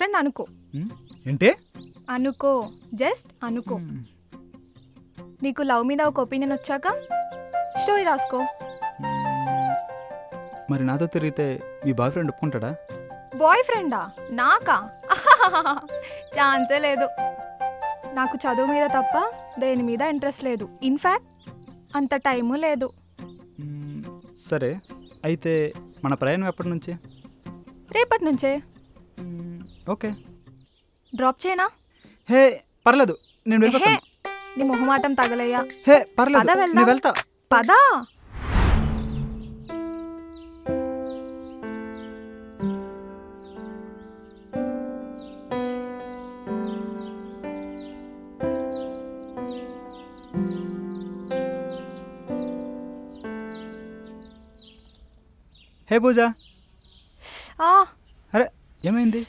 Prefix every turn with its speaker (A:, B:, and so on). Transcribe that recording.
A: Friend అనుకో.
B: ఏంటి?
A: అనుకో, జస్ట్ అనుకో. నీకు లవ్ మీద ఒక ఒపీనియన్ వచ్చాక స్టోరీ రాసుకో.
B: మరి నాతో తిరిగితే మీ బాయ్ ఫ్రెండ్ ఒప్పుకుంటాడా?
A: బాయ్ ఫ్రెండా? నాకా? ఛాన్సే లేదు. నాకు చదువు మీద తప్ప దేని మీద ఇంట్రెస్ట్ లేదు. ఇన్ఫ్యాక్ట్ అంత టైము లేదు.
B: సరే, అయితే మన ప్రయాణం ఎప్పటి నుంచి?
A: రేపటి నుంచే.
B: ఓకే.
A: డ్రాప్ చేయనా?
B: హే పర్లేదు, నేను వెళ్ళిపోతాను.
A: నీ మొహమాటం తగలయ్యా.
B: హే పర్లేదు,
A: పద వెళ్దాం.
B: నేను వెళ్తా.
A: పదా.
B: హే పూజ.
A: ఆ,
B: అరే ఏమైంది?